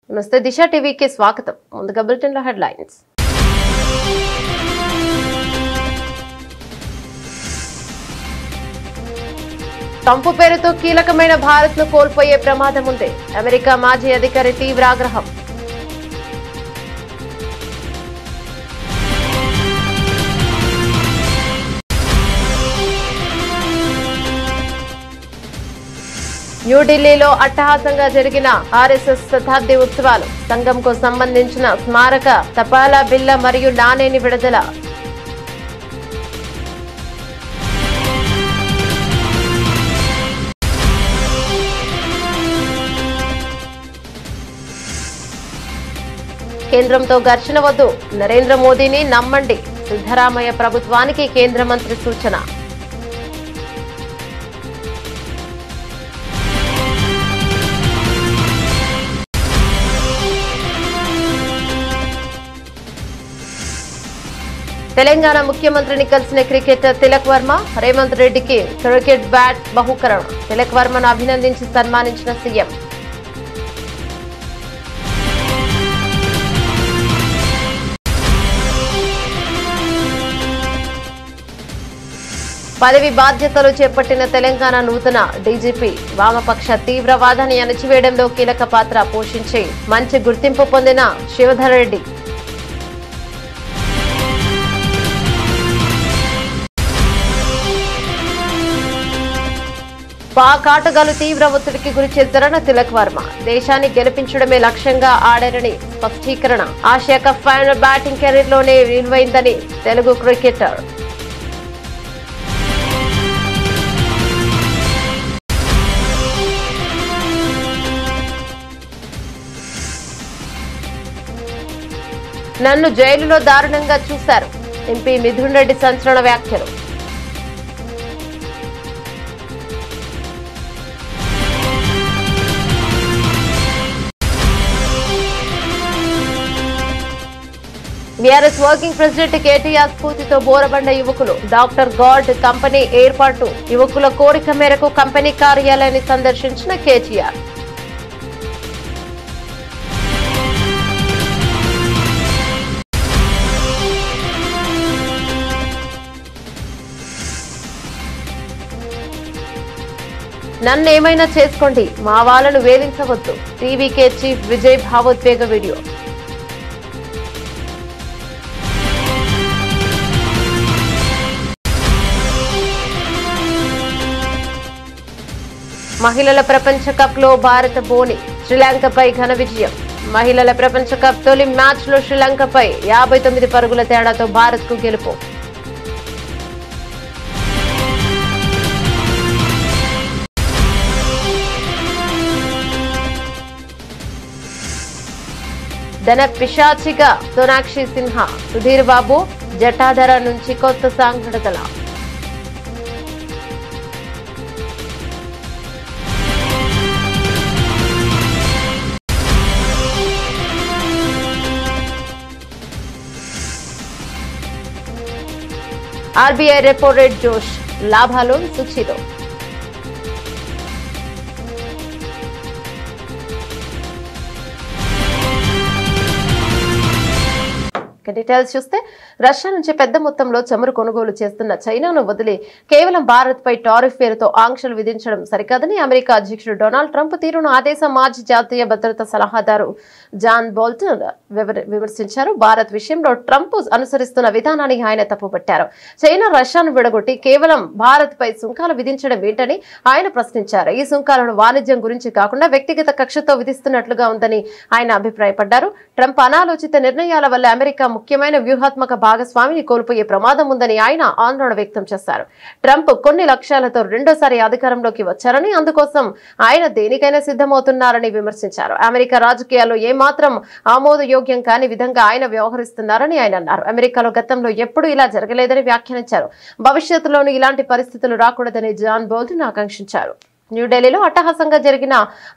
నమస్తే దిశ టీవీకి స్వాగతం. ముందుగా బులెటిన్లో హెడ్లైన్స్. ట్రంప్ పేరుతో కీలకమైన భారత్ను కోల్పోయే ప్రమాదం ఉంది. అమెరికా మాజీ అధికారి తీవ్ర ఆగ్రహం. న్యూఢిల్లీలో అట్టహాసంగా జరిగిన ఆర్ఎస్ఎస్ శతాబ్ది ఉత్సవాలు. సంఘంకు సంబంధించిన స్మారక తపాలా బిళ్ల మరియు నాణేని విడుదల. కేంద్రంతో ఘర్షణ వద్దు, నరేంద్ర మోదీని నమ్మండి. సిద్ధరామయ్య ప్రభుత్వానికి కేంద్ర మంత్రి సూచన. తెలంగాణ ముఖ్యమంత్రిని కలిసిన క్రికెటర్ తిలక్ వర్మ. రేవంత్ రెడ్డికి క్రికెట్ బ్యాట్ బహుకరణ. తిలక్ వర్మను అభినందించి సన్మానించిన సీఎం. పదవి బాధ్యతలు చేపట్టిన తెలంగాణ నూతన డీజీపీ వామపక్ష తీవ్రవాదాన్ని అణచివేయడంలో కీలక పాత్ర పోషించి మంచి గుర్తింపు పొందిన శివధర్ రెడ్డి. పాక్ ఆటగాళ్లు తీవ్ర ఒత్తిడికి గురి చేశారన్న తిలక్ వర్మ. దేశాన్ని గెలిపించడమే లక్ష్యంగా ఆడారని స్పష్టీకరణ. ఆసియా కప్ ఫైనల్ బ్యాటింగ్ కెరీర్లోనే విలువైందని తెలుగు క్రికెటర్. నన్ను జైలులో దారుణంగా చూశారు. ఎంపీ మిథున్ రెడ్డి సంచలన వ్యాఖ్యలు. బీఆర్ఎస్ వర్కింగ్ ప్రెసిడెంట్ కేటీఆర్ స్ఫూర్తితో బోరబండ యువకులు. డాక్టర్ గాడ్ కంపెనీ ఏర్పాటు. యువకుల కోరిక మేరకు కంపెనీ కార్యాలయాన్ని సందర్శించిన కేటీఆర్. నన్నేమైనా చేసుకోండి, మా వాళ్ళను వేధించవద్దు. టీవీకే చీఫ్ విజయ్ భావోద్వేగ వీడియో. మహిళల ప్రపంచ కప్ లో భారత బోని శ్రీలంకపై ఘన విజయం. మహిళల ప్రపంచ కప్ తొలి మ్యాచ్ లో శ్రీలంకపై 59 పరుగుల తేడాతో భారత్ కు గెలుపు. ధన పిశాచిగా సోనాక్షి సిన్హా. సుధీర్ బాబు జటాధర నుంచి కొత్త సాంగ్ విడుదల. ఆర్బీఐ రెపో రేట్ జోష్. లాభాలు సూచీలో. డీటెయిల్స్ చూస్తే రష్యా నుంచి పెద్ద మొత్తంలో చమురు కొనుగోలు చేస్తున్న చైనాను వదిలి కేవలం భారత్ పై టారిఫ్ పేరుతో ఆంక్షలు విధించడం సరికాదని అమెరికా అధ్యక్షుడు డొనాల్డ్ ట్రంప్ తీరును ఆ దేశ మాజీ జాతీయ భద్రతా సలహాదారు జాన్ బోల్టన్ విమర్శించారు. భారత్ విషయంలో ట్రంప్ అనుసరిస్తున్న విధానాన్ని ఆయన తప్పుపట్టారు. చైనా రష్యాను విడగొట్టి కేవలం భారత్ పై సుంకాలు విధించడం ఏంటని ఆయన ప్రశ్నించారు. ఈ సుంకాలను వాణిజ్యం గురించి కాకుండా వ్యక్తిగత కక్షతో విధిస్తున్నట్లుగా ఉందని ఆయన అభిప్రాయపడ్డారు. ట్రంప్ అనాలోచిత నిర్ణయాల వల్ల అమెరికా ముఖ్యమైన వ్యూహాత్మక భాగస్వామిని కోల్పోయే ప్రమాదం ఉందని ఆయన ఆందోళన వ్యక్తం చేశారు. ట్రంప్ కొన్ని లక్ష్యాలతో రెండోసారి అధికారంలోకి వచ్చారని, అందుకోసం ఆయన దేనికైనా సిద్ధమవుతున్నారని విమర్శించారు. అమెరికా రాజకీయాల్లో ఏమాత్రం ఆమోదయోగ్యం కాని విధంగా ఆయన వ్యవహరిస్తున్నారని ఆయన అన్నారు. అమెరికాలో గతంలో ఎప్పుడూ ఇలా జరగలేదని వ్యాఖ్యానించారు. భవిష్యత్తులోనూ ఇలాంటి పరిస్థితులు రాకూడదని జాన్ బోల్టన్ ఆకాంక్షించారు. న్యూఢిల్లీలో అట్టహాసంగా జరిగిన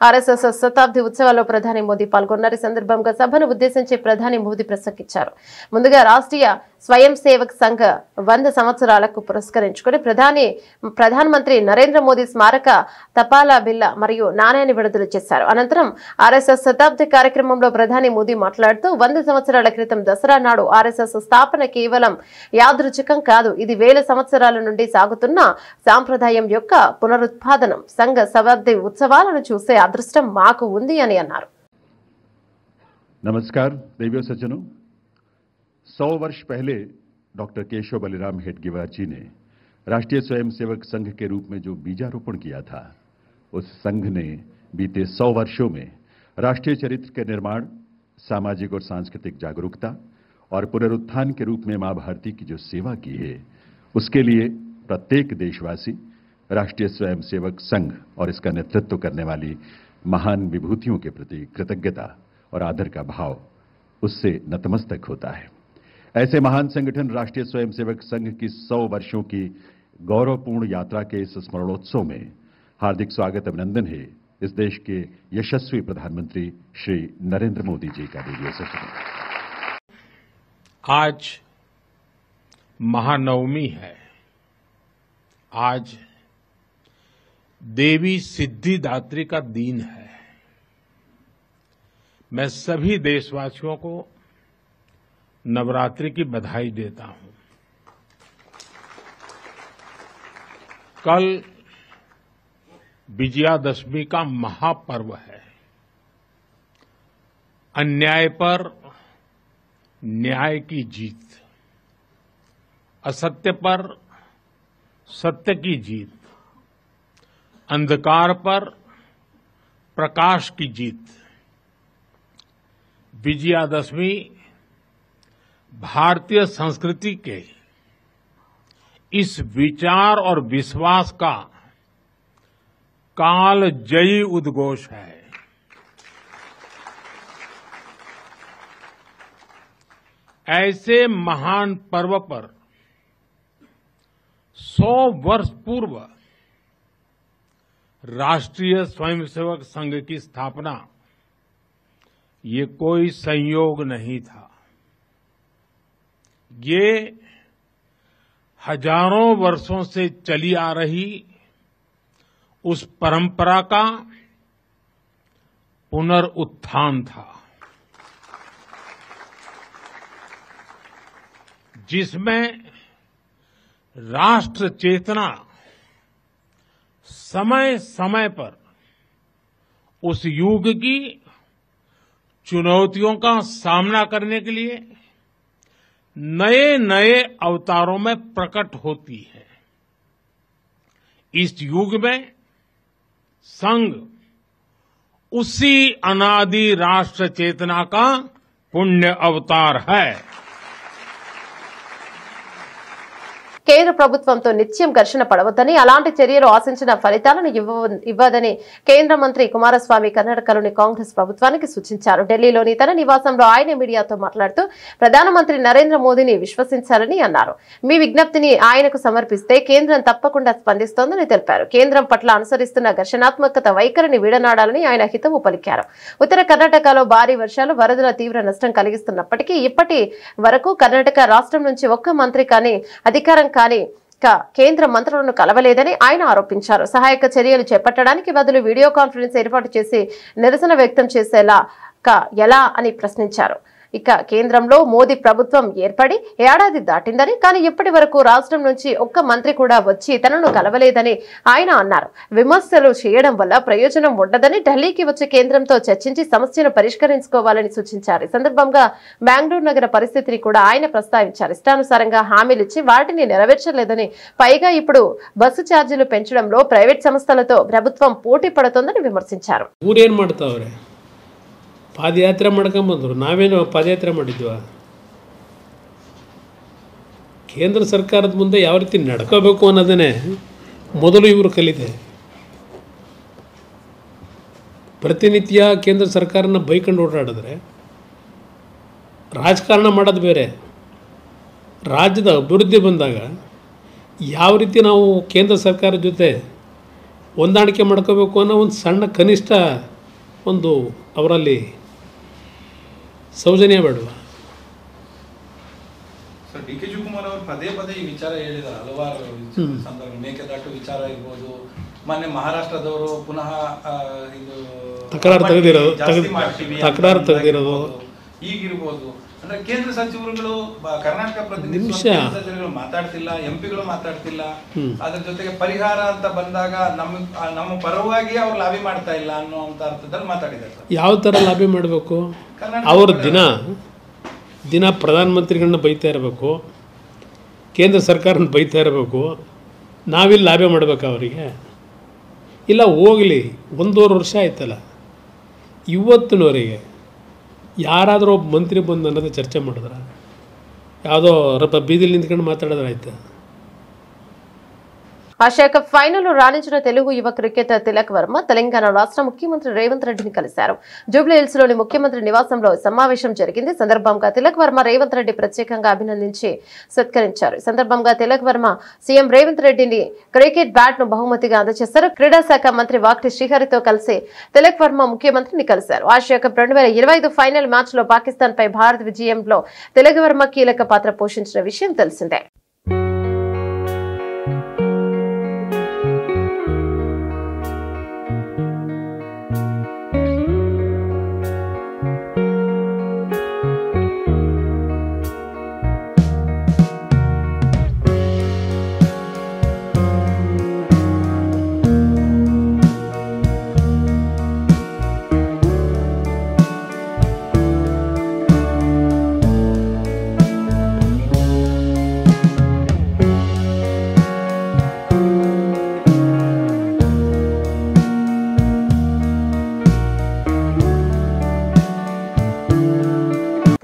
ఆర్ఎస్ఎస్ శతాబ్ది ఉత్సవాల్లో ప్రధాని మోదీ పాల్గొన్నారు. ఈ సందర్భంగా సభను ఉద్దేశించి ప్రధాని మోదీ ప్రసంగించారు. ముందుగా రాష్ట్రీయ స్వయం సేవక్ సంఘ్ 100 సంవత్సరాలకు పురస్కరించుకుని ప్రధానమంత్రి నరేంద్ర మోదీ స్మారక తపాలా బిల్ల మరియు నాణ్యాన్ని విడుదల చేశారు. అనంతరం ఆర్ఎస్ఎస్ శతాబ్ది కార్యక్రమంలో ప్రధాని మోదీ మాట్లాడుతూ 100 సంవత్సరాల క్రితం దసరా నాడు ఆర్ఎస్ఎస్ స్థాపన కేవలం యాదృచ్ఛికం కాదు, ఇది వేల సంవత్సరాల నుండి సాగుతున్న సాంప్రదాయం యొక్క పునరుత్పాదనం. సంఘ శతాబ్ది ఉత్సవాలను చూసే అదృష్టం మాకు ఉంది అని అన్నారు. नमस्कार देवियों सज्जनों, 100 वर्ष पहले डॉक्टर केशव बलिराम हेडगेवार जी ने राष्ट्रीय स्वयंसेवक संघ के रूप में जो बीजारोपण किया था, उस संघ ने बीते 100 वर्षों में राष्ट्रीय चरित्र के निर्माण, सामाजिक और सांस्कृतिक जागरूकता और पुनरुत्थान के रूप में मां भारती की जो सेवा की है, उसके लिए प्रत्येक देशवासी राष्ट्रीय स्वयंसेवक संघ और इसका नेतृत्व करने वाली महान विभूतियों के प्रति कृतज्ञता और आदर का भाव उससे नतमस्तक होता है। ऐसे महान संगठन राष्ट्रीय स्वयंसेवक संघ की 100 वर्षों की गौरवपूर्ण यात्रा के इस स्मरणोत्सव में हार्दिक स्वागत अभिनंदन है इस देश के यशस्वी प्रधानमंत्री श्री नरेंद्र मोदी जी का। रेडियो सेशन आज महानवमी है। आज देवी सिद्धिदात्री का दिन है। मैं सभी देशवासियों को नवरात्रि की बधाई देता हूं। कल विजयादशमी का महापर्व है। अन्याय पर न्याय की जीत, असत्य पर सत्य की जीत, अंधकार पर प्रकाश की जीत। विजयादशमी भारतीय संस्कृति के इस विचार और विश्वास का कालजयी उद्घोष है। ऐसे महान पर्व पर 100 वर्ष पूर्व राष्ट्रीय स्वयंसेवक संघ की स्थापना ये कोई संयोग नहीं था। ये हजारों वर्षों से चली आ रही उस परंपरा का पुनरुत्थान था, जिसमें राष्ट्र चेतना समय समय पर उस युग की चुनौतियों का सामना करने के लिए नए नए अवतारों में प्रकट होती है। इस युग में संघ उसी अनादि राष्ट्र चेतना का पुण्य अवतार है। కేంద్ర ప్రభుత్వంతో నిత్యం ఘర్షణ పడవద్దని, అలాంటి చర్యలు ఆశించిన ఫలితాలను ఇవ్వదని కేంద్ర మంత్రి కుమారస్వామి కర్ణాటకలోని కాంగ్రెస్ ప్రభుత్వానికి సూచించారు. ఢిల్లీలోని తన నివాసంలో ఆయన మీడియాతో మాట్లాడుతూ ప్రధానమంత్రి నరేంద్ర మోదీని విశ్వసించాలని అన్నారు. మీ విజ్ఞప్తిని ఆయనకు సమర్పిస్తే కేంద్రం తప్పకుండా స్పందిస్తోందని తెలిపారు. కేంద్రం పట్ల అనుసరిస్తున్న ఘర్షణాత్మక వైఖరిని వీడనాడాలని ఆయన హితవు పలికారు. ఉత్తర కర్ణాటకలో భారీ వర్షాలు వరదల తీవ్ర నష్టం కలిగిస్తున్నప్పటికీ ఇప్పటి వరకు కర్ణాటక రాష్ట్రం నుంచి ఒక్క మంత్రి కానీ అధికారం కానీ కేంద్ర మంత్రులను కలవలేదని ఆయన ఆరోపించారు. సహాయక చర్యలు చేపట్టడానికి బదులు వీడియో కాన్ఫరెన్స్ ఏర్పాటు చేసి నిరసన వ్యక్తం చేసేలా ఎలా అని ప్రశ్నించారు. ఇక కేంద్రంలో మోదీ ప్రభుత్వం ఏర్పడి ఏడాది దాటిందని, కానీ ఇప్పటి వరకు రాష్ట్రం నుంచి ఒక్క మంత్రి కూడా వచ్చి తనను కలవలేదని ఆయన అన్నారు. విమర్శలు చేయడం వల్ల ప్రయోజనం ఉండదని, ఢిల్లీకి వచ్చి కేంద్రంతో చర్చించి సమస్యను పరిష్కరించుకోవాలని సూచించారు. ఈ సందర్భంగా బెంగళూరు నగర పరిస్థితిని కూడా ఆయన ప్రస్తావించారు. ఇష్టానుసారంగా హామీలిచ్చి వాటిని నెరవేర్చలేదని, పైగా ఇప్పుడు బస్సు ఛార్జీలు పెంచడంలో ప్రైవేట్ సంస్థలతో ప్రభుత్వం పోటీ పడుతోందని విమర్శించారు. ಪಾದಯಾತ್ರೆ ಮಾಡ್ಕೊಂಬಂದರು, ನಾವೇನು ಪಾದಯಾತ್ರೆ ಮಾಡಿದ್ವಾ? ಕೇಂದ್ರ ಸರ್ಕಾರದ ಮುಂದೆ ಯಾವ ರೀತಿ ನಡ್ಕೋಬೇಕು ಅನ್ನೋದನ್ನೇ ಮೊದಲು ಇವರು ಕಲಿತೆ. ಪ್ರತಿನಿತ್ಯ ಕೇಂದ್ರ ಸರ್ಕಾರನ ಬೈಕೊಂಡು ಓಡಾಡಿದ್ರೆ ರಾಜಕಾರಣ ಮಾಡೋದು ಬೇರೆ. ರಾಜ್ಯದ ಅಭಿವೃದ್ಧಿ ಬಂದಾಗ ಯಾವ ರೀತಿ ನಾವು ಕೇಂದ್ರ ಸರ್ಕಾರದ ಜೊತೆ ಹೊಂದಾಣಿಕೆ ಮಾಡ್ಕೋಬೇಕು ಅನ್ನೋ ಒಂದು ಸಣ್ಣ ಕನಿಷ್ಠ ಒಂದು ಅವರಲ್ಲಿ ಸೌಜನ್ಯ ಬೇಡವಾ? ಸರ್, ಡಿ ಕೆ ಶಿವಕುಮಾರ್ ಅವರು ಪದೇ ಪದೇ ಈ ವಿಚಾರ ಹೇಳಿದ್ದಾರೆ ಹಲವಾರು ಸಂದರ್ಭ. ಮೇಕೆದಾಟು ವಿಚಾರ ಇರ್ಬೋದು, ಮೊನ್ನೆ ಮಹಾರಾಷ್ಟ್ರದವರು ಪುನಃ ಇದು ತಕರಾರು ತೆಗೆದಿರೋದು ಈಗಿರ್ಬೋದು. ಅಂದ್ರೆ ಕೇಂದ್ರ ಸಚಿವರುಗಳು ಕರ್ನಾಟಕ ಪ್ರತಿನಿಧಿಗಳು ಮಾತಾಡ್ತಿಲ್ಲ, ಎಂಪಿಗಳು ಮಾತಾಡ್ತಿಲ್ಲ. ಅದ್ರ ಜೊತೆಗೆ ಪರಿಹಾರ ಅಂತ ಬಂದಾಗ ನಮ್ಮ ಪರವಾಗಿ ಅವ್ರು ಲಾಬಿ ಮಾಡ್ತಾ ಇಲ್ಲ ಅನ್ನುವಂತ ಅರ್ಥದಲ್ಲಿ ಮಾತಾಡಿದ್ದಾರೆ. ಯಾವ ಥರ ಲಾಬಿ ಮಾಡಬೇಕು? ಅವರು ದಿನ ಪ್ರಧಾನಮಂತ್ರಿಗಳನ್ನ ಬೈತಾ ಇರಬೇಕು, ಕೇಂದ್ರ ಸರ್ಕಾರನ ಬೈತಾ ಇರಬೇಕು, ನಾವಿಲ್ಲಿ ಲಾಬಿ ಮಾಡಬೇಕು ಅವರಿಗೆ? ಇಲ್ಲ, ಹೋಗಲಿ, 1.5 ವರ್ಷ ಆಯ್ತಲ್ಲ, ಇವತ್ತಿನವರೆಗೆ ಯಾರಾದರೂ ಒಬ್ಬ ಮಂತ್ರಿ ಬಂದು ಅನ್ನೋದು ಚರ್ಚೆ ಮಾಡಿದ್ರೆ, ಯಾವುದೋ ಬೀದಿಲಿ ನಿಂತ್ಕೊಂಡು ಮಾತಾಡಿದ್ರೆ ಆಯ್ತಾ? ఆసియా కప్ ఫైనల్లో రాణించిన తెలుగు యువ క్రికెటర్ తిలక్ వర్మ తెలంగాణ రాష్ట్ర ముఖ్యమంత్రి రేవంత్ రెడ్డిని కలిశారు. జూబ్లీ హిల్స్ లోని ముఖ్యమంత్రి నివాసంలో సమావేశం జరిగింది. సందర్భంగా తిలక్ వర్మ రేవంత్ రెడ్డి ప్రత్యేకంగా అభినందించి సత్కరించారు. ఈ సందర్భంగా తిలక్ వర్మ సీఎం రేవంత్ రెడ్డిని క్రికెట్ బ్యాట్ ను బహుమతిగా అందజేశారు. క్రీడా శాఖ మంత్రి వాక్టి శ్రీహరితో కలిసి తిలక్ వర్మ ముఖ్యమంత్రిని కలిశారు. ఆసియా కప్ 2025 ఫైనల్ మ్యాచ్ లో పాకిస్తాన్ పై భారత్ విజయంలో తిలక్ వర్మ కీలక పాత్ర పోషించిన విషయం తెలిసిందే.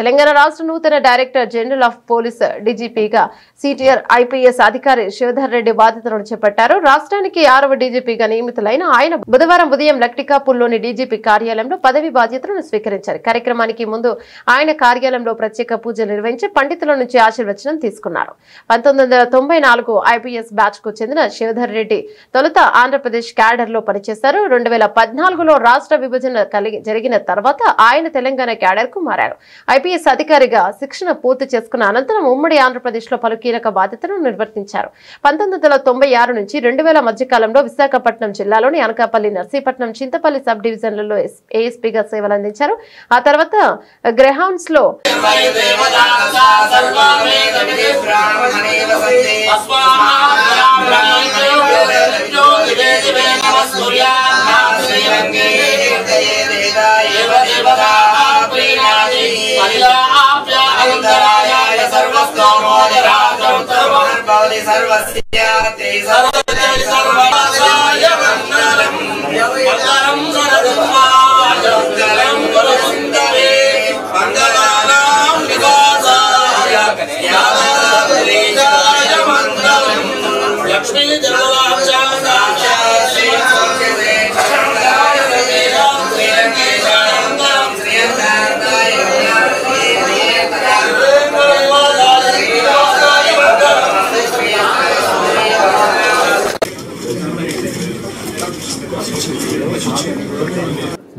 తెలంగాణ రాష్ట్ర నూతన డైరెక్టర్ జనరల్ ఆఫ్ పోలీస్ డీజీపీగా సీనియర్ ఐపీఎస్ అధికారి శివధర్ రెడ్డి బాధ్యతలను చేపట్టారు. రాష్ట్రానికి 6వ డీజీపీగా నియమితులైన ఆయన బుధవారం ఉదయం లక్టికాపూర్లోని డీజీపీ కార్యాలయంలో పదవి బాధ్యతలను స్వీకరించారు. కార్యక్రమానికి ముందు ఆయన కార్యాలయంలో ప్రత్యేక పూజలు నిర్వహించి పండితుల నుంచి ఆశీర్వచనం తీసుకున్నారు. 1994 ఐపీఎస్ బ్యాచ్ కు చెందిన శివధర్ రెడ్డి తొలుత ఆంధ్రప్రదేశ్ క్యాడర్ లో పనిచేశారు. 2014లో రాష్ట్ర విభజన జరిగిన తర్వాత ఆయన తెలంగాణ క్యాడర్ కు మారారు. ఐపీఎస్ అధికారిగా శిక్షణ పూర్తి చేసుకున్న అనంతరం ఉమ్మడి ఆంధ్రప్రదేశ్ లో పలు కీలక బాధ్యతలను నిర్వర్తించారు. 1996 నుంచి 2000 మధ్య కాలంలో విశాఖపట్నం జిల్లాలోని అనకాపల్లి, నర్సీపట్నం, చింతపల్లి సబ్ డివిజన్లలో ఏఎస్పీగా సేవలందించారు. ఆ తర్వాత గ్రేహౌండ్స్ లో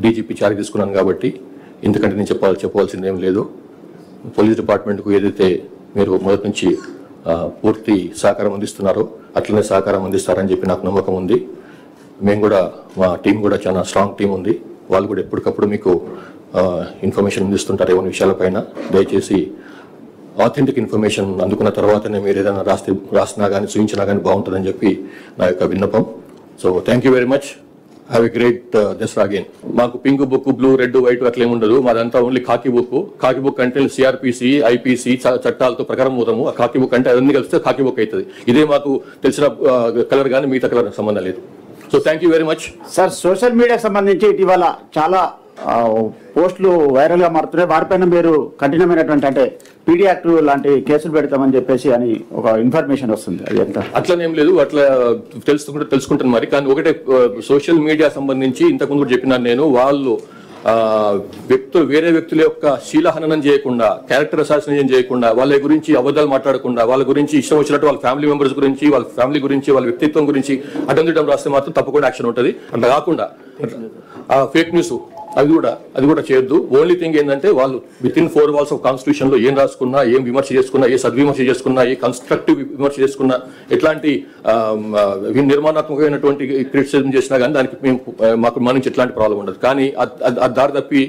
డీజీపీ చార్జ్ తీసుకున్నాను కాబట్టి ఇంతకంటే నేను చెప్పవలసింది ఏం లేదు. పోలీస్ డిపార్ట్మెంట్కు ఏదైతే మీరు మొదటి నుంచి పూర్తి సహకారం అందిస్తున్నారో అట్లనే సహకారం అందిస్తారని చెప్పి నాకు నమ్మకం ఉంది. మేము కూడా, మా టీం కూడా చాలా స్ట్రాంగ్ టీం ఉంది. వాళ్ళు కూడా ఎప్పటికప్పుడు మీకు ఇన్ఫర్మేషన్ అందిస్తుంటారు ఏమైనా విషయాలపైన. దయచేసి ఆథెంటిక్ ఇన్ఫర్మేషన్ అందుకున్న తర్వాతనే మీరు ఏదైనా రాసినా కానీ చూపించినా కానీ బాగుంటుందని చెప్పి నా యొక్క విన్నపం. So thank you very much. Have a great Dasara again. మాకు pink book, blue, red, white అట్లా ఏముండదు. మాదంతా only khaki book. Khaki book అంటే సిఆర్పిసి, ఐపీసీ చట్టాలతో ప్రకారం పోతాము. ఆ ఖాకీ బుక్ అంటే అన్ని కలిస్తే ఖాకీ బుక్ అవుతుంది. ఇదే మాకు తెలిసిన కలర్ కానీ మిగతా కలర్ సంబంధం లేదు. So thank you very much. Sir, social మీడియాకి సంబంధించి ఇటీవల చాలా పోస్టులు వైరల్ గా మారుతున్నాయి. వారిపైన మీరు కఠినమైనటువంటి అంటే పీడీ యాక్ట్ లాంటి కేసులు పెడతామని చెప్పేసి అని ఒక ఇన్ఫర్మేషన్ వస్తుంది. అది ఎంత? అట్లనేం లేదు, అట్లా తెలుసుకుంటాను మరి. కానీ ఒకటే, సోషల్ మీడియా సంబంధించి ఇంతకుముందు కూడా చెప్పినాను నేను, వాళ్ళు వేరే వ్యక్తుల యొక్క శీలహననం చేయకుండా, క్యారెక్టర్ అసాసినేషన్ చేయకుండా, వాళ్ళ గురించి అబద్ధాలు మాట్లాడకుండా, వాళ్ళ గురించి ఇష్టం వచ్చినట్టు వాళ్ళ ఫ్యామిలీ మెంబర్స్ గురించి, వాళ్ళ ఫ్యామిలీ గురించి, వాళ్ళ వ్యక్తిత్వం గురించి అడ్డం రాస్తే మాత్రం తప్పకుండా యాక్షన్ ఉంటుంది. అట్లా కాకుండా ఫేక్ న్యూస్ అది కూడా చేయొద్దు. ఓన్లీ థింగ్ ఏంటంటే వాళ్ళు with in 4 walls of constitution లో ఏం రాసుకున్నా, ఏం విమర్శ చేసుకున్నా, ఏ సద్విమర్శ చేసుకున్నా, ఏ కన్స్ట్రక్టివ్ విమర్శ చేసుకున్నా, ఎట్లాంటి నిర్మాణాత్మకమైనటువంటి క్రిటిసిజం చేసినా కానీ దానికి మాకు మన నుంచి ఎట్లాంటి ప్రాబ్లం ఉండదు. కానీ అది దారి తప్పి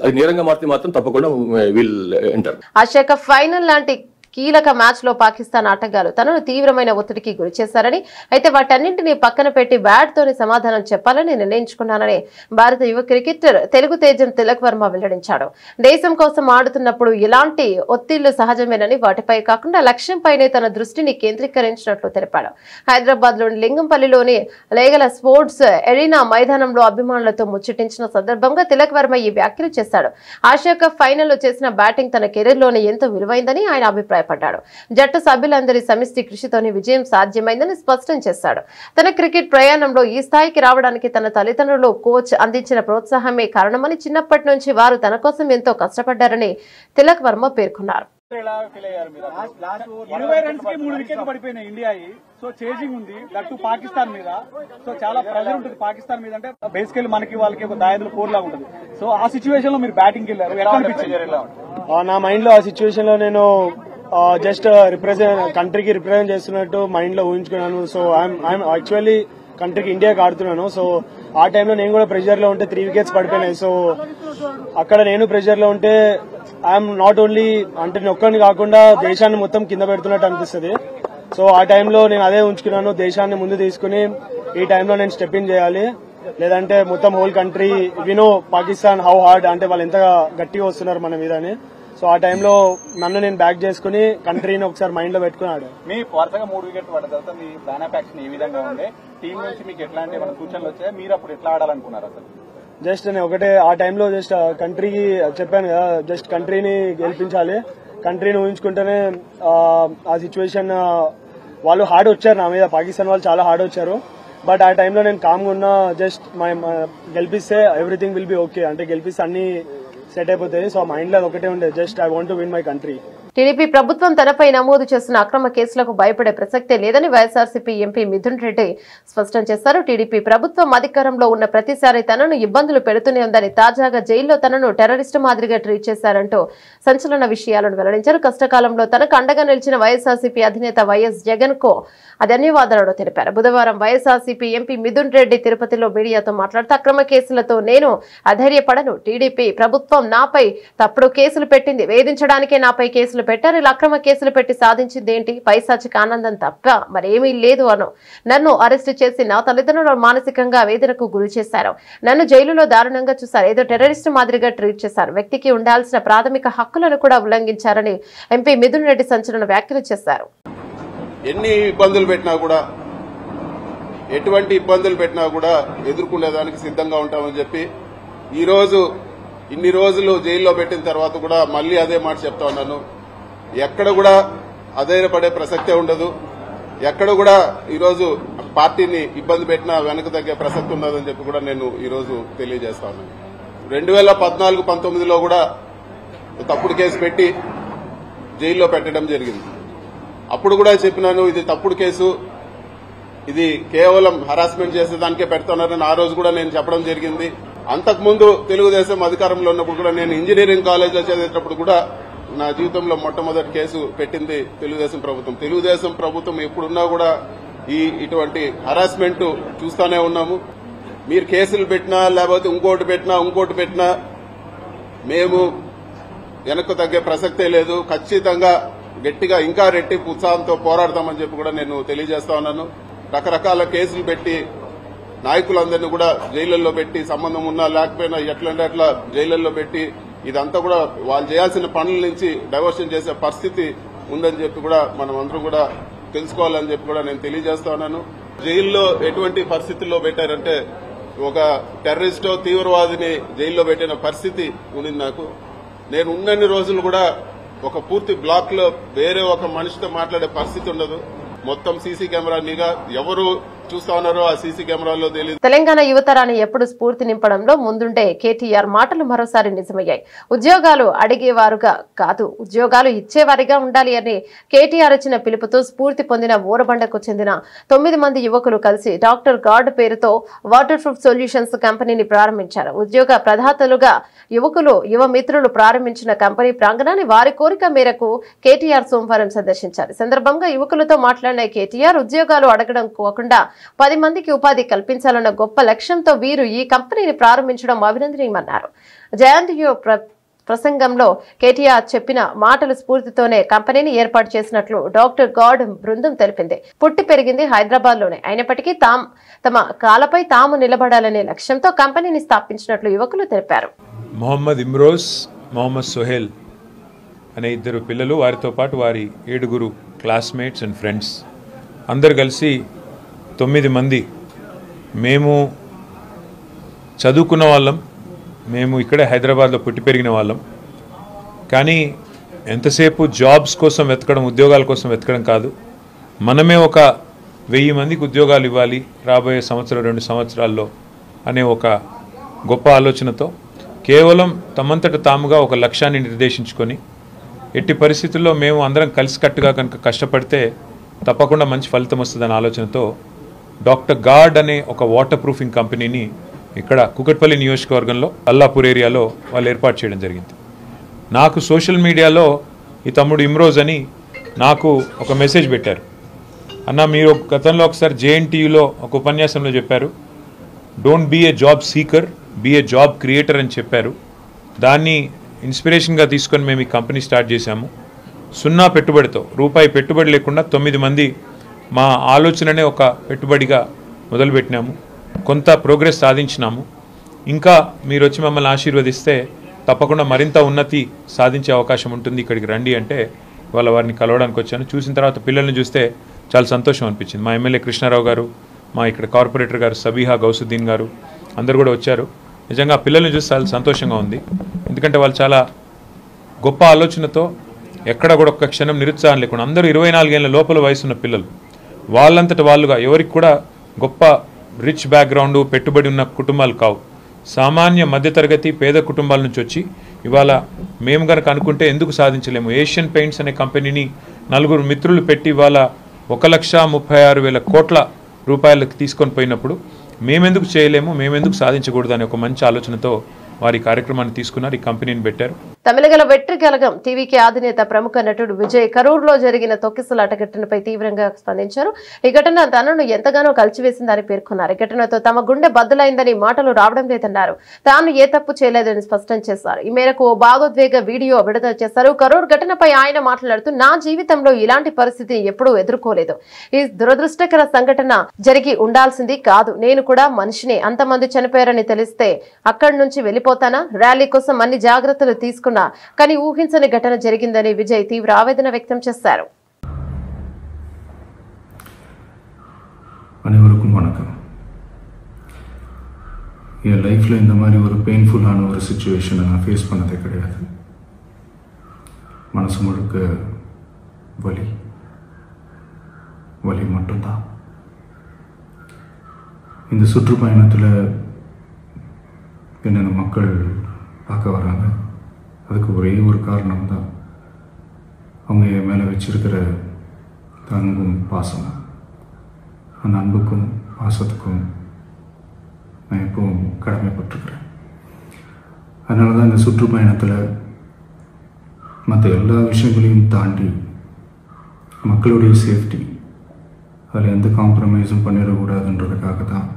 అది నేరంగా మారితే మాత్రం తప్పకుండా will enter. Asia cup final లాంటి కీలక మ్యాచ్ లో పాకిస్తాన్ ఆటగాళ్లు తనను తీవ్రమైన ఒత్తిడికి గురి చేశారని, అయితే వాటన్నింటినీ పక్కన పెట్టి బ్యాట్ తోనే సమాధానం చెప్పాలని నిర్ణయించుకున్నానని భారత యువ క్రికెటర్ తెలుగు తేజం తిలక్ వర్మ వెల్లడించాడు. దేశం కోసం ఆడుతున్నప్పుడు ఇలాంటి ఒత్తిళ్లు సహజమేనని, వాటిపై కాకుండా లక్ష్యంపైనే తన దృష్టిని కేంద్రీకరించినట్లు తెలిపాడు. హైదరాబాద్ లోని లింగంపల్లిలోని లేగల స్పోర్ట్స్ ఎరీనా మైదానంలో అభిమానులతో ముచ్చటించిన సందర్భంగా తిలక్ వర్మ ఈ వ్యాఖ్యలు చేశాడు. ఆసియా కప్ ఫైనల్లో చేసిన బ్యాటింగ్ తన కెరీర్ లోనే ఎంతో విలువైందని ఆయన అభిప్రాయపడ్డాడు. జట్టు సభ్యులందరి సమిష్టి కృషితోనే విజయం సాధ్యమైందని స్పష్టం చేశాడు. తన క్రికెట్ ప్రయాణంలో ఈ స్థాయికి రావడానికి తన తల్లిదండ్రులు, కోచ్ అందించిన ప్రోత్సాహమే కారణమని, చిన్నప్పటి నుంచి వారు తన కోసం ఎంతో కష్టపడ్డారని తిలక్ వర్మ పేర్కొన్నారు. 20 runs కి 3 వికెట్లు పడిపోయినాయి ఇండియాయి. సో చేజింగ్ ఉంది దట్టు పాకిస్తాన్ మీద. సో చాలా ప్రెజర్ ఉంటుంది పాకిస్తాన్ మీద. అంటే బేసికల్లీ మనకి వాళ్ళకి ఒక దాయదులు కోర్ లాగా ఉంటుంది. సో ఆ సిచ్యువేషన్ లో మీరు బ్యాటింగ్ వెళ్ళారు, ఎట్లా అనిపించింది? నా మైండ్ లో ఆ సిచ్యువేషన్ లో నేను జస్ట్ కంట్రీకి రిప్రజెంట్ చేస్తున్నట్టు మైండ్ లో ఊహించుకున్నాను. సో ఐఎమ్ యాక్చువల్లీ కంట్రీకి ఇండియాకి ఆడుతున్నాను. సో ఆ టైంలో నేను కూడా ప్రెషర్ లో ఉంటే 3 wickets పడిపోయినాయి. సో అక్కడ నేను ప్రెషర్ లో ఉంటే ఐఎమ్ నాట్ ఓన్లీ అంటే నేను ఒక్కడిని కాకుండా దేశాన్ని మొత్తం కింద పెడుతున్నట్టు అనిపిస్తుంది. సో ఆ టైంలో నేను అదే ఉంచుకున్నాను, దేశాన్ని ముందు తీసుకుని ఈ టైంలో నేను స్టెప్ ఇన్ చేయాలి, లేదంటే మొత్తం హోల్ కంట్రీ వినో పాకిస్తాన్ హౌ హార్డ్ అంటే వాళ్ళు ఎంత గట్టిగా వస్తున్నారు మన మీద అని. సో ఆ టైంలో నన్ను నేను బ్యాక్ చేసుకుని కంట్రీని ఒకసారి మైండ్ లో పెట్టుకున్నాడు. మీ వరుసగా 3 wickets పడ్డ తర్వాత మీ ప్లాన్ ఆఫ్ యాక్షన్ ఏ విధంగా ఉండే? టీం నుంచి మీకు ఎట్లాంటి ఏమైనా సూచనలు వచ్చాయి? మీరు అప్పుడు ఎట్లా ఆడాలనుకున్నారు? అసలు జస్ట్ నేను ఒకటే ఆ టైంలో జస్ట్ కంట్రీకి చెప్పాను కదా, జస్ట్ కంట్రీని గెలిపించాలి, కంట్రీని ఊహించుకుంటేనే ఆ సిచ్యువేషన్ వాళ్ళు హార్డ్ వచ్చారు నా మీద, పాకిస్తాన్ వాళ్ళు చాలా హార్డ్ వచ్చారు. బట్ ఆ టైంలో నేను కామ్గా ఉన్నా, జస్ట్ గెలిపిస్తే ఎవ్రీథింగ్ విల్ బి ఓకే, అంటే గెలిపిస్తే అన్ని సెట్ అయిపోతాయి. సో మైండ్ లో ఒకటే ఉండే, just I want to win my country. TDP ప్రభుత్వం తనపై నమోదు చేస్తున్న అక్రమ కేసులకు భయపడే ప్రసక్తే లేదని వైఎస్ఆర్సీపీ ఎంపీ మిథున్ రెడ్డి స్పష్టం చేశారు. టీడీపీ ప్రభుత్వం అధికారంలో ఉన్న ప్రతిసారి తనను ఇబ్బందులు పెడుతూనే ఉందని, తాజాగా జైల్లో తనను టెర్రరిస్టు మాదిరిగా ట్రీట్ చేశారంటూ సంచలన విషయాలను వెల్లడించారు. కష్టకాలంలో తనకు అండగా నిలిచిన వైఎస్ఆర్సీపీ అధినేత వైఎస్ జగన్ కు ధన్యవాదాలు తెలిపారు. బుధవారం వైఎస్ఆర్సీపీ ఎంపీ మిథున్ రెడ్డి తిరుపతిలో మీడియాతో మాట్లాడుతూ అక్రమ కేసులతో నేను అధైర్యపడను, టీడీపీ ప్రభుత్వం నాపై తప్పుడు కేసులు పెట్టింది, వేధించడానికే నాపై కేసులు పెట్టారు, ఇలా అక్రమ కేసులు పెట్టి సాధించింది ఏంటి? పైశాచిక ఆనందం తప్ప మరేమీ లేదు అను. నన్ను అరెస్టు చేసి నా తల్లిదండ్రులు మానసికంగా వేదనకు గురి చేశారు, నన్ను జైలులో దారుణంగా చూశారు, ఏదో టెర్రరిస్టు మాదిరిగా ట్రీట్ చేశారు, వ్యక్తికి ఉండాల్సిన ప్రాథమిక హక్కులను కూడా ఉల్లంఘించారని ఎంపీ మిథున్ రెడ్డి సంచలన వ్యాఖ్యలు చేశారు. ఎన్ని ఇబ్బందులు పెట్టినా కూడా, ఎటువంటి ఇబ్బందులు పెట్టినా కూడా ఎదుర్కొనేదానికి సిద్ధంగా ఉంటామని చెప్పి ఈరోజు ఇన్ని రోజులు జైల్లో పెట్టిన తర్వాత కూడా మళ్లీ అదే మాట చెప్తా ఉన్నాను. ఎక్కడ కూడా అధైర్యపడే ప్రసక్తే ఉండదు, ఎక్కడ కూడా ఈరోజు పార్టీని ఇబ్బంది పెట్టినా వెనక తగ్గే ప్రసక్తి ఉండదని చెప్పి కూడా నేను ఈరోజు తెలియజేస్తా ఉన్నాను. 2014-19లో కూడా తప్పుడు కేసు పెట్టి జైల్లో పెట్టడం జరిగింది. అప్పుడు కూడా చెప్పినాను, ఇది తప్పుడు కేసు, ఇది కేవలం హరాస్మెంట్ చేసేదానికే పెడుతున్నారని ఆ రోజు కూడా నేను చెప్పడం జరిగింది. అంతకుముందు తెలుగుదేశం అధికారంలో ఉన్నప్పుడు కూడా నేను ఇంజనీరింగ్ కాలేజ్లో చదివేటప్పుడు కూడా నా జీవితంలో మొట్టమొదటి కేసు పెట్టింది తెలుగుదేశం ప్రభుత్వం. తెలుగుదేశం ప్రభుత్వం ఎప్పుడున్నా కూడా ఇటువంటి హరాస్మెంట్ చూస్తానే ఉన్నాము. మీరు కేసులు పెట్టినా లేకపోతే ఇంకోటి పెట్టినా మేము వెనక్కు తగ్గే ప్రసక్తే లేదు. ఖచ్చితంగా గట్టిగా ఇంకా రెట్టింపు ఉత్సాహంతో పోరాడతామని చెప్పి కూడా నేను తెలియజేస్తా ఉన్నాను. రకరకాల కేసులు పెట్టి నాయకులందరినీ కూడా జైళ్లలో పెట్టి, సంబంధం ఉన్నా లేకపోయినా ఎట్లంటే అట్లా జైళ్లలో పెట్టి, ఇదంతా కూడా వాళ్ళు చేయాల్సిన పనుల నుంచి డైవర్షన్ చేసే పరిస్థితి ఉందని చెప్పి కూడా మనం అందరం కూడా తెలుసుకోవాలని చెప్పి కూడా నేను తెలియజేస్తా ఉన్నాను. జైల్లో ఎటువంటి పరిస్థితుల్లో పెట్టారంటే, ఒక టెర్రరిస్టో తీవ్రవాదిని జైల్లో పెట్టిన పరిస్థితి ఉండింది నాకు. నేను ఉన్నన్ని రోజులు కూడా ఒక పూర్తి బ్లాక్ లో వేరే ఒక మనిషితో మాట్లాడే పరిస్థితి ఉండదు. మొత్తం సీసీ కెమెరా నిఘా, ఎవరు చూస్తా ఉన్నారో ఆ సీసీ కెమెరాల్లో తెలియదు. తెలంగాణ యువతరాన్ని ఎప్పుడు స్ఫూర్తి నింపడంలో ముందుండే కేటీఆర్ మాటలు మరోసారి నిజమయ్యాయి. ఉద్యోగాలు అడిగేవారుగా కాదు, ఉద్యోగాలు ఇచ్చేవారిగా ఉండాలి అని కేటీఆర్ ఇచ్చిన పిలుపుతో స్ఫూర్తి పొందిన ఊరబండకు చెందిన 9 మంది యువకులు కలిసి డాక్టర్ గార్డ్ పేరుతో వాటర్ ప్రూఫ్ సొల్యూషన్స్ కంపెనీని ప్రారంభించారు. ఉద్యోగ ప్రదాతలుగా యువకులు యువ మిత్రులు ప్రారంభించిన కంపెనీ ప్రాంగణాన్ని వారి కోరిక మేరకు కేటీఆర్ సోమవారం సందర్శించారు. ఈ సందర్భంగా యువకులతో మాట్లాడిన కేటీఆర్ ఉద్యోగాలు అడగడం కాకుండా 10 మందికి ఉపాధి కల్పించాలన్న గొప్ప లక్ష్యంతో వీరు ఈ కంపెనీని ప్రారంభించడం అభినందనీయమన్నారు. జయంతియో ప్రసంగంలో కేటీఆర్ చెప్పిన మాటల స్ఫూర్తితోనే కంపెనీని ఏర్పాటు చేసినట్లు డాక్టర్ గార్డ్ బృందం తెలిపింది. పుట్టి పెరిగింది హైదరాబాద్ లోనే అయినప్పటికీ తమ కాలపై తాము నిలబడాలనే లక్ష్యంతో కంపెనీని స్థాపించినట్లు యువకులు తెలిపారు. మొహమ్మద్ ఇమ్రోజ్, మొహమ్మద్ సోహెల్ అనే 2 పిల్లలు, వారితో పాటు వారి 7 క్లాస్మేట్స్ అండ్ ఫ్రెండ్స్ అందరు కలిసి 9 మంది మేము చదువుకున్న వాళ్ళం. మేము ఇక్కడే హైదరాబాద్లో పుట్టి పెరిగిన వాళ్ళం. కానీ ఎంతసేపు జాబ్స్ కోసం వెతకడం, ఉద్యోగాల కోసం వెతకడం కాదు, మనమే ఒక 1000 మందికి ఉద్యోగాలు ఇవ్వాలి రాబోయే సంవత్సరం 2 సంవత్సరాల్లో అనే ఒక గొప్ప ఆలోచనతో కేవలం తమంతట తాముగా ఒక లక్ష్యాన్ని నిర్దేశించుకొని ఎట్టి పరిస్థితుల్లో మేము అందరం కలిసికట్టుగా కనుక కష్టపడితే తప్పకుండా మంచి ఫలితం వస్తుందనే ఆలోచనతో డాక్టర్ గార్డ్ అనే ఒక వాటర్ ప్రూఫింగ్ కంపెనీని ఇక్కడ కుకట్పల్లి నియోజకవర్గంలో అల్లాపూర్ ఏరియాలో వాళ్ళు ఏర్పాటు చేయడం జరిగింది. నాకు సోషల్ మీడియాలో ఈ తమ్ముడు ఇమ్రోజ్ అని నాకు ఒక మెసేజ్ పెట్టారు. అన్న, మీరు గతంలో ఒకసారి జేఎన్టీయూలో ఒక ఉపన్యాసంలో చెప్పారు, don't be a job seeker, be a job creator అని చెప్పారు. దాన్ని ఇన్స్పిరేషన్గా తీసుకొని మేము ఈ కంపెనీ స్టార్ట్ చేశాము. 0 పెట్టుబడితో, రూపాయి పెట్టుబడి లేకుండా 9 మంది మా ఆలోచననే ఒక పెట్టుబడిగా మొదలుపెట్టినాము. కొంత ప్రోగ్రెస్ సాధించినాము. ఇంకా మీరు వచ్చి మమ్మల్ని ఆశీర్వదిస్తే తప్పకుండా మరింత ఉన్నతి సాధించే అవకాశం ఉంటుంది, ఇక్కడికి రండి అంటే వాళ్ళ వారిని కలవడానికి వచ్చాను. చూసిన తర్వాత పిల్లల్ని చూస్తే చాలా సంతోషం అనిపించింది. మా ఎమ్మెల్యే కృష్ణారావు గారు, మా ఇక్కడ కార్పొరేటర్ గారు సబీహా గౌసుద్దీన్ గారు అందరు కూడా వచ్చారు. నిజంగా పిల్లల్ని చూస్తే చాలా సంతోషంగా ఉంది. ఎందుకంటే వాళ్ళు చాలా గొప్ప ఆలోచనతో ఎక్కడ కూడా ఒక్క క్షణం నిరుత్సాహం లేకుండా అందరూ 24 ఏళ్ల లోపల వయసున్న పిల్లలు వాళ్ళంతట వాళ్ళుగా, ఎవరికి కూడా గొప్ప రిచ్ బ్యాక్గ్రౌండ్ పెట్టుబడి ఉన్న కుటుంబాలు కావు, సామాన్య మధ్యతరగతి పేద కుటుంబాల నుంచి వచ్చి ఇవాళ మేము కనుక అనుకుంటే ఎందుకు సాధించలేము. ఏషియన్ పెయింట్స్ అనే కంపెనీని 4 మిత్రులు పెట్టి ఇవాళ 1,36,000 కోట్ల రూపాయలకు తీసుకొని పోయినప్పుడు మేమెందుకు చేయలేము, మేమెందుకు సాధించకూడదు అనే ఒక మంచి ఆలోచనతో వారి కార్యక్రమాన్ని తీసుకున్నారు, ఈ కంపెనీని పెట్టారు. తమిళగల వెట్రి కలగం టీవీకి అధినేత ప్రముఖ నటుడు విజయ్ కరూర్లో జరిగిన తొక్కిసలాట ఘటనపై తీవ్రంగా స్పందించారు. ఈ ఘటన తనను ఎంతగానో కలిచివేసిందని పేర్కొన్నారు. ఈ ఘటనతో తమ గుండె బద్దలైందని మాటలు రావడం లేదన్నారు. తాను ఏ తప్పు చేయలేదని స్పష్టం చేశారు. ఈ మేరకు ఓ భావోద్వేగ వీడియో విడుదల చేశారు. కరూర్ ఘటనపై ఆయన మాట్లాడుతూ, నా జీవితంలో ఇలాంటి పరిస్థితిని ఎప్పుడూ ఎదుర్కోలేదు. ఈ దురదృష్టకర సంఘటన జరిగి ఉండాల్సింది కాదు. నేను కూడా మనిషిని. అంతమంది చనిపోయారని తెలిస్తే అక్కడి నుంచి వెళ్ళిపోతానా? ర్యాలీ కోసం అన్ని జాగ్రత్తలు తీసుకున్నా కానీ ఊహించని ఘటన జరిగిందని విజయ్ తీవ్ర ఆవేదన వ్యక్తం చేశారు. அனைவருக்கும் வணக்கம். என் லைஃப்ல இந்த மாதிரி ஒரு பெயின்ஃபுல்லான ஒரு சிச்சுவேஷனை நான் ஃபேஸ் பண்ணதே கிடையாது. மனசு முழுக்க வலி மட்டும்தான். இந்த சுற்றுப்பயணத்தில் என்னென்ன மக்கள் பார்க்க வராங்க, அதுக்கு ஒரே ஒரு காரணம் தான் அவங்க என் மேலே வச்சிருக்கிற அன்பும் பாசம். அந்த அன்புக்கும் பாசத்துக்கும் நான் எப்பவும் கடமைப்பட்டிருக்கிறேன். அதனால தான் இந்த சுற்றுப்பயணத்தில் மற்ற எல்லா விஷயங்களையும் தாண்டி மக்களுடைய சேஃப்டி, அதில் எந்த காம்ப்ரமைஸும் பண்ணிடக்கூடாதுன்றதுக்காக தான்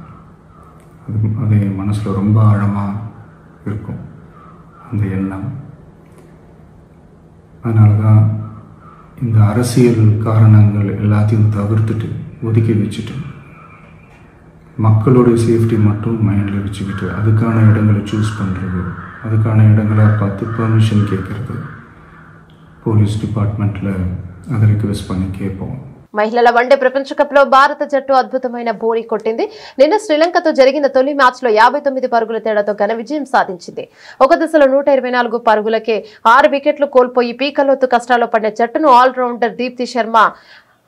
அது என் மனசில் ரொம்ப ஆழமாக இருக்கும் அந்த எண்ணம். அதனால தான் இந்த அரசியல் காரணங்கள் எல்லாத்தையும் தவிர்த்துட்டு ஒதுக்கி வச்சுட்டு மக்களோட சேஃப்டி மட்டும் மைண்டில் வச்சுக்கிட்டு அதுக்கான இடங்களை சூஸ் பண்ணுறது, அதுக்கான இடங்களை பார்த்து பெர்மிஷன் கேட்குறது, పోలీస్ డిపార్ట్మెంట్లో அதை రిక్వెస్ట్ பண்ணி கேட்போம். మహిళల వన్డే ప్రపంచ కప్ లో భారత జట్టు అద్భుతమైన బోని కొట్టింది. నిన్న శ్రీలంకతో జరిగిన తొలి మ్యాచ్ లో 59 పరుగుల తేడాతో ఘన విజయం సాధించింది. ఒక దశలో 124 పరుగులకే 6 వికెట్లు కోల్పోయి పీకలోతు కష్టాల్లో పడిన జట్టును ఆల్రౌండర్ దీప్తి శర్మ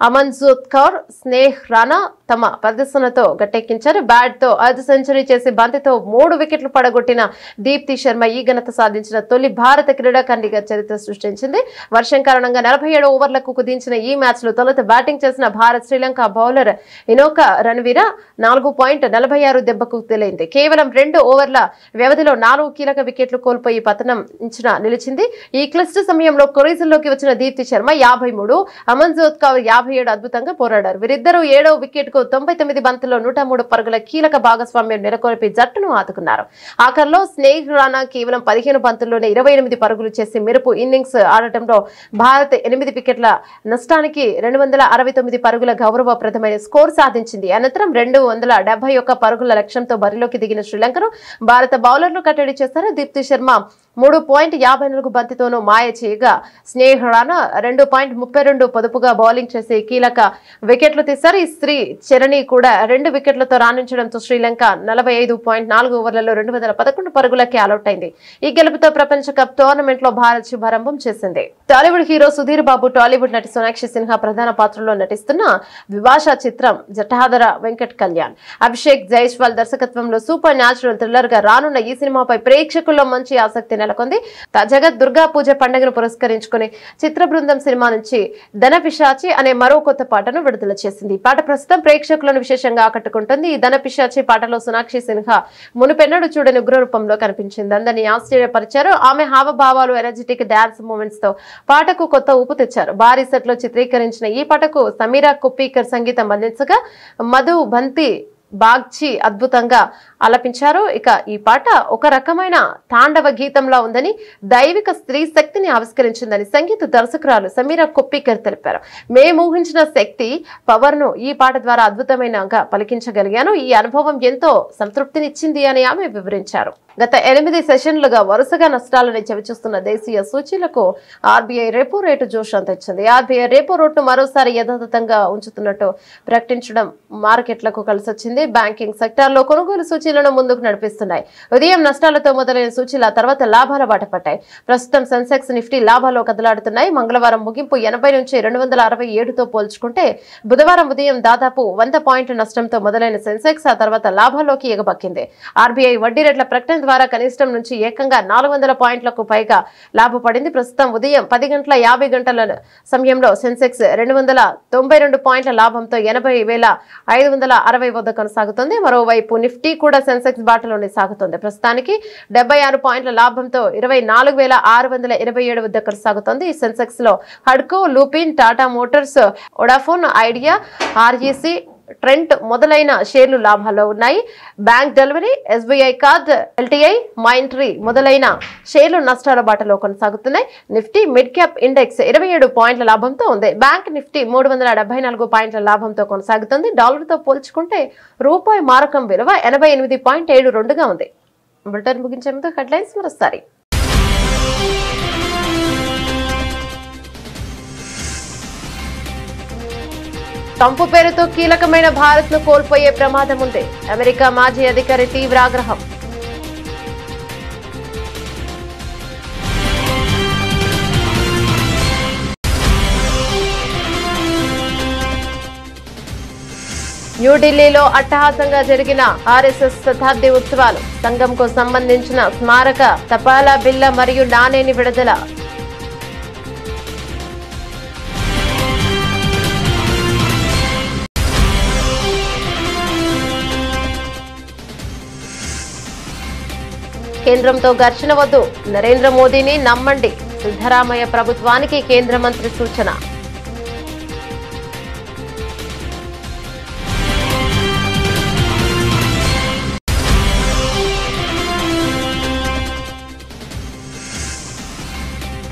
అమన్జోత్ కౌర్, స్నేహ్ రాణా తమ ప్రదర్శనతో గట్టెక్కించారు. బ్యాట్ తో అర్ధ సెంచరీ చేసి బంతితో 3 వికెట్లు పడగొట్టిన దీప్తి శర్మ ఈ ఘనత సాధించిన తొలి భారత క్రీడాకారిణిగా చరిత్ర సృష్టించింది. వర్షం కారణంగా 47 ఓవర్లకు కుదించిన ఈ మ్యాచ్ లో తొలుత బ్యాటింగ్ చేసిన భారత్ శ్రీలంక బౌలర్ ఇనోక రణవీర 4.46 దెబ్బకు తేలింది. కేవలం 2 ఓవర్ల వ్యవధిలో 4 కీలక వికెట్లు కోల్పోయి పతనం నిలిచింది. ఈ క్లిష్ట సమయంలో క్రీజుల్లోకి వచ్చిన దీప్తి శర్మ 53, అమన్జోత్ కౌర్ 57 అద్భుతంగా పోరాడారు. వీరిద్దరూ 7వ వికెట్ కు 99 బంతుల్లో 103 పరుగుల కీలక భాగస్వామ్యం నెలకొల్పి జట్టును ఆదుకున్నారు. ఆఖర్లో స్నేహ్ రాణా కేవలం 15 బంతుల్లోనే 28 పరుగులు చేసి మెరుపు ఇన్నింగ్స్ ఆడటంలో భారత్ 8 వికెట్ల నష్టానికి 269 పరుగుల గౌరవప్రదమైన స్కోర్ సాధించింది. అనంతరం 271 పరుగుల లక్ష్యంతో బరిలోకి దిగిన శ్రీలంకను భారత బౌలర్లు కట్టడి చేశారు. దీప్తి శర్మ 3.54 బంతితోనూ మాయ చేయగా స్నేహ్ రాణా 2.32 పొదుపుగా బౌలింగ్ చేసి కీలక వికెట్లు తీశారు. ఈ శ్రీ చరణి కూడా 2 వికెట్లతో రాణించడంతో శ్రీలంక 45.4 ఓవర్లలో 211 పరుగులకే ఆలౌట్ అయింది. ఈ గెలుపుతో ప్రపంచ కప్ టోర్నమెంట్ లో భారత్ శుభారంభం చేసింది. టాలీవుడ్ హీరో సుధీర్ బాబు, టాలీవుడ్ నటి సోనాక్షి సిన్హా ప్రధాన పాత్రలో నటిస్తున్న ద్విభాషా చిత్రం జఠాధర వెంకట్ కళ్యాణ్, అభిషేక్ జైస్వాల్ దర్శకత్వంలో సూపర్ న్యాచురల్ థ్రిల్లర్ గా రానున్న ఈ సినిమాపై ప్రేక్షకుల్లో మంచి ఆసక్తి నెలకొంది. తాజాగా దుర్గా పూజ పండుగను పురస్కరించుకుని చిత్ర బృందం సినిమా నుంచి ధన పిశాచి అనే మరో కొత్త పాటను విడుదల చేసింది. ఈ పాట ప్రస్తుతం ప్రేక్షకులను విశేషంగా ఆకట్టుకుంటుంది. ఈ ధన పిశాచి పాటలో సోనాక్షి సిన్హా మునుపెన్నడూ చూడని ఉగ్ర రూపంలో కనిపించింది. అందరినీ ఆశ్చర్యపరిచారు. ఆమె హావభావాలు, ఎనర్జెటిక్ డాన్స్ మూమెంట్స్ తో పాటకు కొత్త ఊపు తెచ్చారు. భారీ సెట్ లో చిత్రీకరించిన ఈ పాటకు సమీరా కుప్పీకర్ సంగీతం అందించగా మధు బంతి బాగ్చి అద్భుతంగా ఆలపించారు. ఇక ఈ పాట ఒక రకమైన తాండవ గీతంలా ఉందని, దైవిక స్త్రీ శక్తిని ఆవిష్కరించిందని సంగీత దర్శకురాలు సమీరా కుప్పీకర్ తెలిపారు. మేము ఊహించిన శక్తి పవర్ ను ఈ పాట ద్వారా అద్భుతమైనగా పలికించగలిగాను. ఈ అనుభవం ఎంతో సంతృప్తినిచ్చింది అని ఆమె వివరించారు. గత 8 సెషన్లుగా వరుసగా నష్టాలని చవిచూస్తున్న దేశీయ సూచీలకు ఆర్బీఐ రెపో రేటు జోష్ తెచ్చింది. ఆర్బీఐ రెపో రేటును మరోసారి యథాతథంగా ఉంచుతున్నట్టు ప్రకటించడం మార్కెట్లకు కలిసొచ్చింది. బ్యాంకింగ్ సెక్టార్లో కొనుగోలు సూచీలను ముందుకు నడిపిస్తున్నాయి. ఉదయం నష్టాలతో మొదలైన సూచీల తర్వాత లాభాల బాట పట్టాయి. ప్రస్తుతం సెన్సెక్స్, నిఫ్టీ లాభాల్లో కదలాడుతున్నాయి. మంగళవారం ముగింపు 80 నుంచి 267తో పోల్చుకుంటే బుధవారం ఉదయం దాదాపు 100 పాయింట్ల నష్టంతో మొదలైన సెన్సెక్స్ ఆ తర్వాత లాభాల్లోకి ఎగబక్కింది. ఆర్బీఐ వడ్డీ రేట్ల ప్రకటన ద్వారా కనిష్టం నుంచి ఏకంగా 400 పాయింట్లకు పైగా లాభపడింది. ప్రస్తుతం ఉదయం 10:50 సమయంలో సెన్సెక్స్ 292 పాయింట్ల లాభంతో 80,560 వద్ద కొనసాగుతుంది. మరోవైపు నిఫ్టీ కూడా సెన్సెక్స్ బాటలోనే సాగుతుంది. ప్రస్తుతానికి 76 పాయింట్ల లాభంతో 24,627 వద్ద కొనసాగుతుంది. ఈ సెన్సెక్స్ లో హడ్కో, Lupin, Tata Motors, Vodafone Idea, REC, Trent మొదలైన షేర్లు లాభాల్లో ఉన్నాయి. Bank delivery, SBI card, LTI, Mindtree మొదలైన షేర్లు నష్టాల బాటలో కొనసాగుతున్నాయి. నిఫ్టీ మిడ్ క్యాప్ ఇండెక్స్ 27 పాయింట్ల లాభంతో ఉంది. బ్యాంక్ నిఫ్టీ 374 పాయింట్ల లాభంతో కొనసాగుతుంది. డాలర్తో పోల్చుకుంటే రూపాయి మారకం విలువ 88.72గా ఉంది. బులెటిన్ ముగించే ముందు హెడ్లైన్స్ మరోసారి. ట్రంప్ పేరుతో కీలకమైన భారత్ ను కోల్పోయే ప్రమాదం ఉంది. అమెరికా మాజీ అధికారి తీవ్ర ఆగ్రహం. న్యూఢిల్లీలో అట్టహాసంగా జరిగిన ఆర్ఎస్ఎస్ శతాబ్ది ఉత్సవాలు. సంఘంకు సంబంధించిన స్మారక తపాలా బిల్ల మరియు నాణేని విడుదల. కేంద్రంతో ఘర్షణ వద్దు, నరేంద్ర మోదీని నమ్మండి. సిద్ధరామయ్య ప్రభుత్వానికి కేంద్ర మంత్రి సూచన.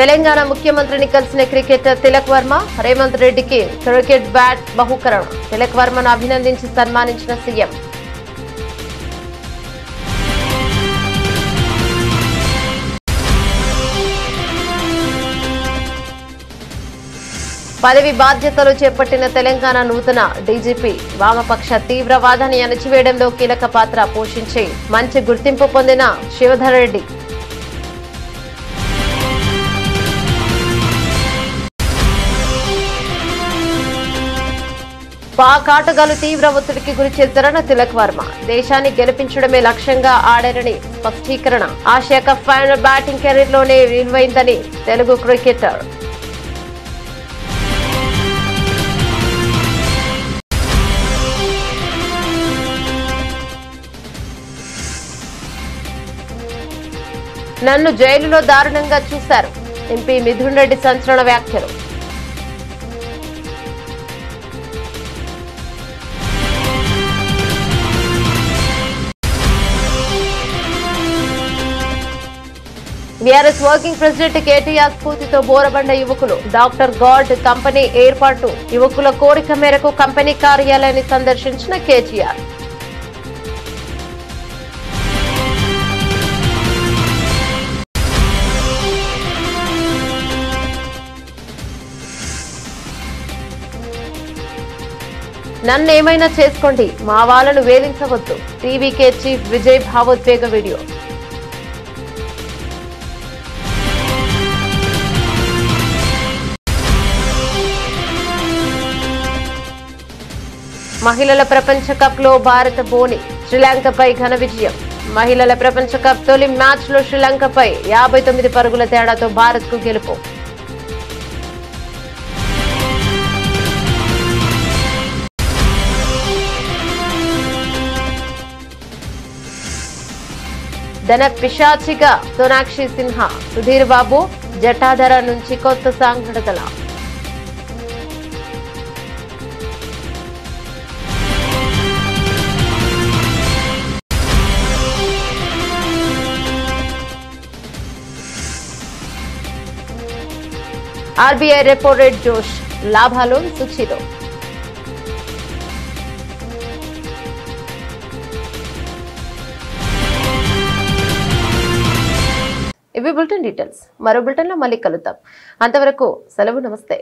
తెలంగాణ ముఖ్యమంత్రిని కలిసిన క్రికెటర్ తిలక్ వర్మ. రేవంత్ రెడ్డికి క్రికెట్ బ్యాట్ బహుకరణ. తిలక్ వర్మను అభినందించి సన్మానించిన సీఎం. పదవి బాధ్యతలు చేపట్టిన తెలంగాణ నూతన డీజీపీ వామపక్ష తీవ్రవాదాన్ని అణచివేయడంలో కీలక పాత్ర పోషించి మంచి గుర్తింపు పొందిన శివధర్ రెడ్డి. పాక్ ఆటగాళ్లు తీవ్ర ఒత్తిడికి గురి చేశారన్న తిలక్ వర్మ. దేశాన్ని గెలిపించడమే లక్ష్యంగా ఆడారని స్పష్టీకరణ. ఆసియా కప్ ఫైనల్ బ్యాటింగ్ కెరీర్లోనే విలువైందని తెలుగు క్రికెటర్. నన్ను జైలులో దారుణంగా చూశారు. ఎంపీ మిథున్ రెడ్డి సంచలన వ్యాఖ్యలు. బీఆర్ఎస్ వర్కింగ్ ప్రెసిడెంట్ కేటీఆర్ స్ఫూర్తితో బోరబండ యువకులు. డాక్టర్ గాడ్ కంపెనీ ఏర్పాటు. యువకుల కోరిక మేరకు కంపెనీ కార్యాలయాన్ని సందర్శించిన కేటీఆర్. నన్నేమైనా చేసుకోండి, మా వాళ్ళను వేధించవద్దు. టీవీకే చీఫ్ విజయ్ భావోద్వేగ వీడియో. మహిళల ప్రపంచ కప్ లో భారత బోని శ్రీలంకపై ఘన విజయం. మహిళల ప్రపంచ కప్ తొలి మ్యాచ్ లో శ్రీలంకపై 59 పరుగుల తేడాతో భారత్ కు గెలుపు. ధన పిశాచిగా సోనాక్షి సిన్హా. సుధీర్ బాబు జటాధర నుంచి కొత్త సాంగ్ విడుదల. ఆర్బీఐ రెపో రేట్ జోష్. లాభాలు సూచీలో. ఇవి బులెటిన్ డీటెయిల్స్. మరో బులెటిన్ లో మళ్ళీ కలుద్దాం. అంతవరకు సెలవు, నమస్తే.